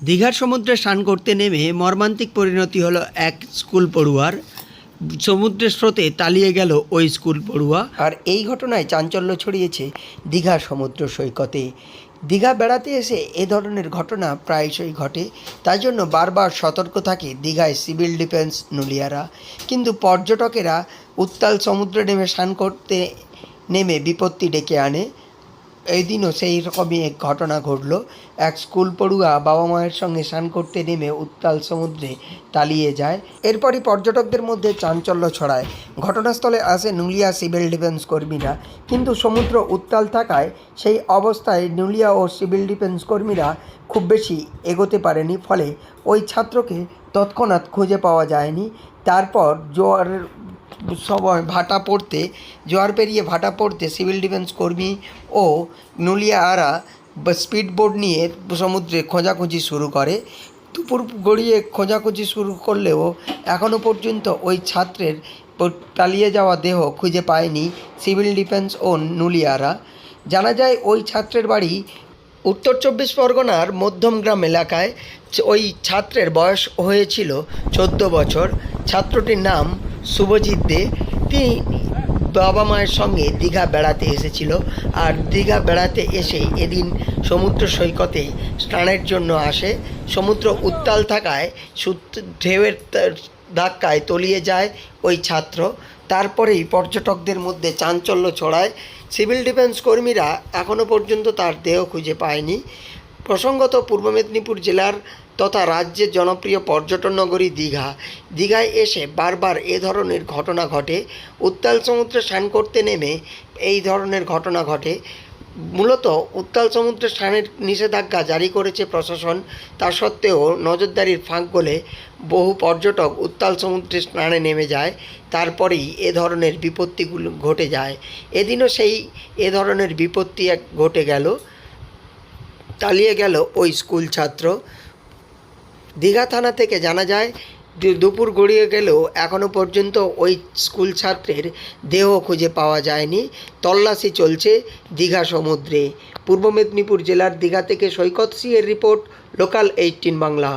দীঘার সমুদ্রে স্নান করতে নেমে মর্মান্তিক পরিণতি হলো এক স্কুল পড়ুয়ার। সমুদ্রের স্রোতে তলিয়ে গেল ওই স্কুল পড়ুয়া। আর এই ঘটনায় চাঞ্চল্য ছড়িয়েছে দীঘার সমুদ্র সৈকতে। দীঘা বেড়াতে এসে এ ধরনের ঘটনা প্রায়শই ঘটে, তাই জন্য বারবার সতর্ক থাকে দীঘায় সিভিল ডিফেন্স নুলিয়ারা। কিন্তু পর্যটকেরা উত্তাল সমুদ্রে স্নান করতে নেমে বিপত্তি ডেকে আনে। এই দিনও সেই রকমই এক ঘটনা ঘটল। এক স্কুল পড়ুয়া বাবা মায়ের সঙ্গে স্নান করতে নেমে উত্তাল সমুদ্রে তলিয়ে যায়। এরপরই পর্যটকদের মধ্যে চাঞ্চল্য ছড়ায়। ঘটনাস্থলে আসে নুলিয়া সিভিল ডিফেন্স কর্মীরা, কিন্তু সমুদ্র উত্তাল থাকায় সেই অবস্থায় নুলিয়া ও সিভিল ডিফেন্স কর্মীরা খুব বেশি এগোতে পারেনি, ফলে ওই ছাত্রকে তৎক্ষণাৎ খুঁজে পাওয়া যায়নি। তারপর জোয়ারের সময় জোয়ার পেরিয়ে ভাটা পড়তে সিভিল ডিফেন্স কর্মী ও নুলিয়ারা স্পিড বোট নিয়ে সমুদ্রে খোঁজাখুঁজি শুরু করে। দুপুর গড়িয়ে খোঁজাখুঁজি শুরু করলেও এখনও পর্যন্ত ওই ছাত্রের তলিয়ে যাওয়া দেহ খুঁজে পায়নি সিভিল ডিফেন্স ও নুলিয়ারা। জানা যায় ওই ছাত্রের বাড়ি উত্তর 24 পরগনার মধ্যমগ্রাম এলাকায়। ওই ছাত্রের বয়স হয়েছিল 14 বছর। ছাত্রটির নাম শুভজিৎ দে। তিনি বাবা মায়ের সঙ্গে দীঘা বেড়াতে এসেছিল, আর দীঘা বেড়াতে এসে এদিন সমুদ্র সৈকতে স্নানের জন্য আসে। সমুদ্র উত্তাল থাকায় ঢেউয়ের ধাক্কায় তলিয়ে যায় ওই ছাত্র। তারপরেই পর্যটকদের মধ্যে চাঞ্চল্য ছড়ায়। সিভিল ডিফেন্স কর্মীরা এখনও পর্যন্ত তার দেহ খুঁজে পায়নি। প্রসঙ্গত পূর্ব মেদিনীপুর জেলার তথা রাজ্যের জনপ্রিয় পর্যটন নগরী দীঘায় এসে বারবার এ ধরনের ঘটনা ঘটে। উত্তাল সমুদ্রে স্নান করতে নেমে এই ধরনের ঘটনা ঘটে। মূলত উত্তাল সমুদ্রে স্নানের নিষেধাজ্ঞা জারি করেছে প্রশাসন, তা সত্ত্বেও নজরদারির ফাঁক গলে বহু পর্যটক উত্তাল সমুদ্রে স্নানে নেমে যায়। তারপরেই এ ধরনের বিপত্তিগুলো ঘটে যায়। এদিনও এ ধরনের বিপত্তি ঘটে গেল, তলিয়ে গেল ওই স্কুল ছাত্র। দীঘা থানা থেকে জানা যায়, দুপুর গড়িয়ে গেলেও এখনও পর্যন্ত ওই স্কুল ছাত্রের দেহ খুঁজে পাওয়া যায়নি। তল্লাশি চলছে দীঘা সমুদ্রে। পূর্ব মেদিনীপুর জেলার দীঘা থেকে সৈকত সিংয়ের রিপোর্ট, লোকাল 18 বাংলা।